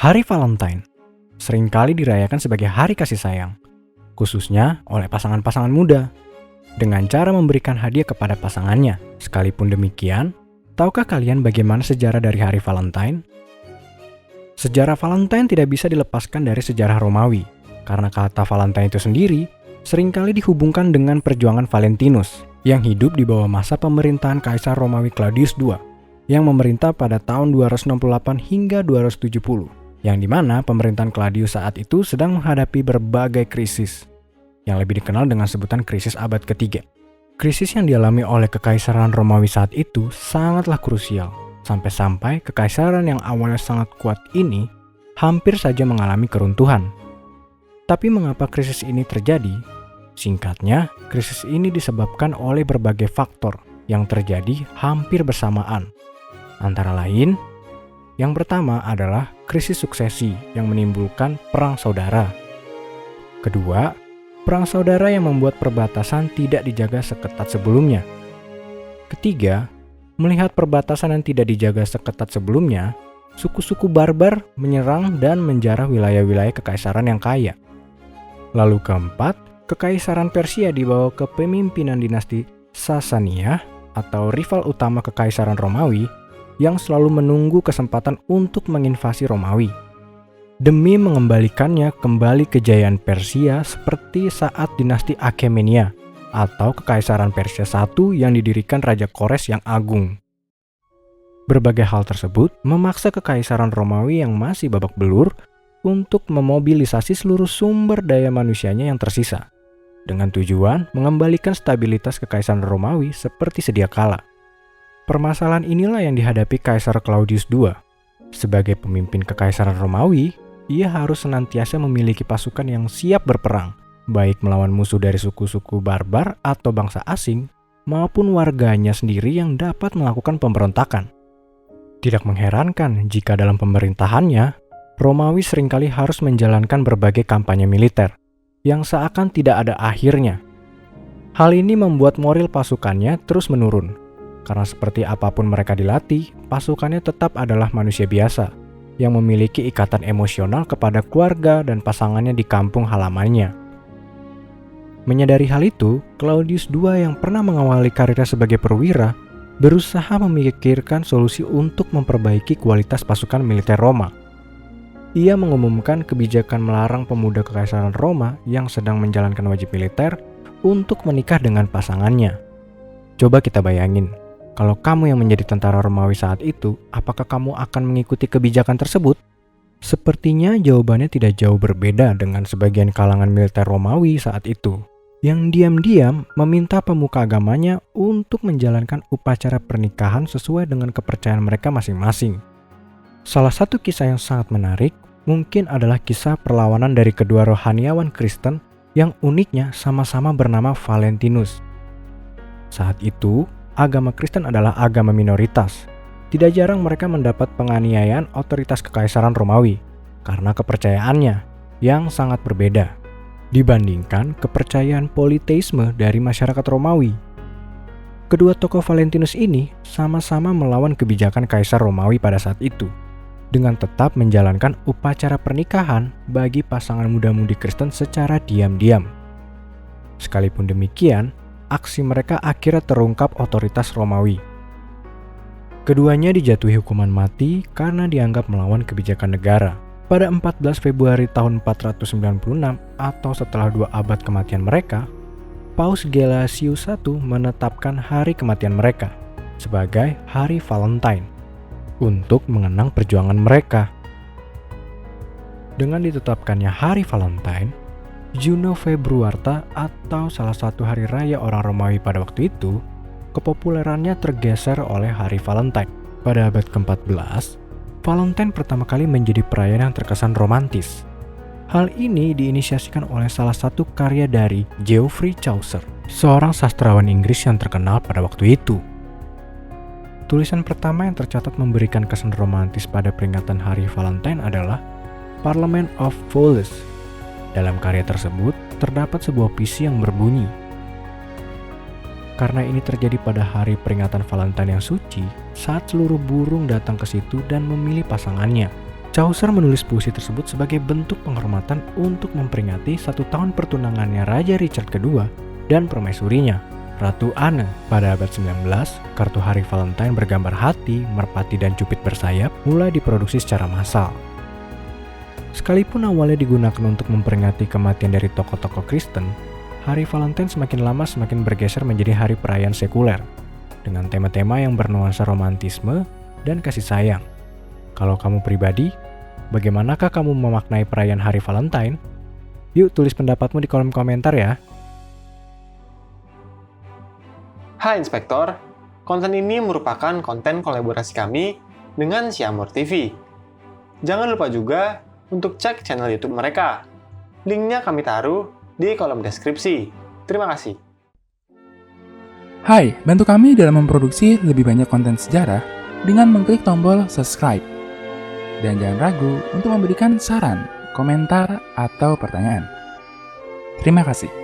Hari Valentine seringkali dirayakan sebagai hari kasih sayang, khususnya oleh pasangan-pasangan muda, dengan cara memberikan hadiah kepada pasangannya. Sekalipun demikian, tahukah kalian bagaimana sejarah dari hari Valentine? Sejarah Valentine tidak bisa dilepaskan dari sejarah Romawi, karena kata Valentine itu sendiri seringkali dihubungkan dengan perjuangan Valentinus yang hidup di bawah masa pemerintahan Kaisar Romawi Claudius II yang memerintah pada tahun 268 hingga 270, yang dimana pemerintahan Claudius saat itu sedang menghadapi berbagai krisis, yang lebih dikenal dengan sebutan krisis abad ketiga. Krisis yang dialami oleh Kekaisaran Romawi saat itu sangatlah krusial, sampai-sampai kekaisaran yang awalnya sangat kuat ini hampir saja mengalami keruntuhan. Tapi mengapa krisis ini terjadi? Singkatnya, krisis ini disebabkan oleh berbagai faktor yang terjadi hampir bersamaan. Antara lain, yang pertama adalah krisis suksesi yang menimbulkan perang saudara. Kedua, perang saudara yang membuat perbatasan tidak dijaga seketat sebelumnya. Ketiga, melihat perbatasan yang tidak dijaga seketat sebelumnya, suku-suku barbar menyerang dan menjarah wilayah-wilayah kekaisaran yang kaya. Lalu keempat, kekaisaran Persia dibawa kepemimpinan dinasti Sasania atau rival utama kekaisaran Romawi yang selalu menunggu kesempatan untuk menginvasi Romawi demi mengembalikannya kembali kejayaan Persia seperti saat dinasti Achaemenida atau kekaisaran Persia I yang didirikan Raja Kores yang agung. Berbagai hal tersebut memaksa kekaisaran Romawi yang masih babak belur untuk memobilisasi seluruh sumber daya manusianya yang tersisa dengan tujuan mengembalikan stabilitas kekaisaran Romawi seperti sedia kala. Permasalahan inilah yang dihadapi Kaisar Claudius II. Sebagai pemimpin kekaisaran Romawi, ia harus senantiasa memiliki pasukan yang siap berperang, baik melawan musuh dari suku-suku barbar atau bangsa asing, maupun warganya sendiri yang dapat melakukan pemberontakan. Tidak mengherankan jika dalam pemerintahannya, Romawi seringkali harus menjalankan berbagai kampanye militer, yang seakan tidak ada akhirnya. Hal ini membuat moral pasukannya terus menurun, karena seperti apapun mereka dilatih, pasukannya tetap adalah manusia biasa yang memiliki ikatan emosional kepada keluarga dan pasangannya di kampung halamannya. Menyadari hal itu, Claudius II yang pernah mengawali karirnya sebagai perwira berusaha memikirkan solusi untuk memperbaiki kualitas pasukan militer Roma. Ia mengumumkan kebijakan melarang pemuda kekaisaran Roma yang sedang menjalankan wajib militer untuk menikah dengan pasangannya. Coba kita bayangin, kalau kamu yang menjadi tentara Romawi saat itu, apakah kamu akan mengikuti kebijakan tersebut? Sepertinya jawabannya tidak jauh berbeda dengan sebagian kalangan militer Romawi saat itu, yang diam-diam meminta pemuka agamanya untuk menjalankan upacara pernikahan sesuai dengan kepercayaan mereka masing-masing. Salah satu kisah yang sangat menarik mungkin adalah kisah perlawanan dari kedua rohaniawan Kristen yang uniknya sama-sama bernama Valentinus. Saat itu, agama Kristen adalah agama minoritas. Tidak jarang mereka mendapat penganiayaan otoritas kekaisaran Romawi karena kepercayaannya yang sangat berbeda dibandingkan kepercayaan politeisme dari masyarakat Romawi. Kedua tokoh Valentinus ini sama-sama melawan kebijakan Kaisar Romawi pada saat itu dengan tetap menjalankan upacara pernikahan bagi pasangan muda-mudi Kristen secara diam-diam. Sekalipun demikian, aksi mereka akhirnya terungkap otoritas Romawi. Keduanya dijatuhi hukuman mati karena dianggap melawan kebijakan negara. Pada 14 Februari tahun 496 atau setelah 2 abad kematian mereka, Paus Gelasius I menetapkan hari kematian mereka sebagai Hari Valentine untuk mengenang perjuangan mereka. Dengan ditetapkannya Hari Valentine, Juno Februarta atau salah satu hari raya orang Romawi pada waktu itu, kepopulerannya tergeser oleh Hari Valentine. Pada abad ke-14, Valentine pertama kali menjadi perayaan yang terkesan romantis. Hal ini diinisiasikan oleh salah satu karya dari Geoffrey Chaucer, seorang sastrawan Inggris yang terkenal pada waktu itu. Tulisan pertama yang tercatat memberikan kesan romantis pada peringatan Hari Valentine adalah Parliament of Fools. Dalam karya tersebut, terdapat sebuah puisi yang berbunyi, karena ini terjadi pada hari peringatan Valentine yang suci, saat seluruh burung datang ke situ dan memilih pasangannya. Chaucer menulis puisi tersebut sebagai bentuk penghormatan untuk memperingati 1 tahun pertunangannya Raja Richard II dan permaisurinya, Ratu Anne. Pada abad 19, kartu hari Valentine bergambar hati, merpati, dan cupid bersayap mulai diproduksi secara massal. Sekalipun awalnya digunakan untuk memperingati kematian dari tokoh-tokoh Kristen, hari Valentine semakin lama semakin bergeser menjadi hari perayaan sekuler, dengan tema-tema yang bernuansa romantisme dan kasih sayang. Kalau kamu pribadi, bagaimanakah kamu memaknai perayaan hari Valentine? Yuk tulis pendapatmu di kolom komentar ya. Hai Inspektor, konten ini merupakan konten kolaborasi kami dengan Siamur TV. Jangan lupa juga untuk cek channel YouTube mereka. Linknya kami taruh di kolom deskripsi. Terima kasih. Hai, bantu kami dalam memproduksi lebih banyak konten sejarah dengan mengklik tombol subscribe. Dan jangan ragu untuk memberikan saran, komentar, atau pertanyaan. Terima kasih.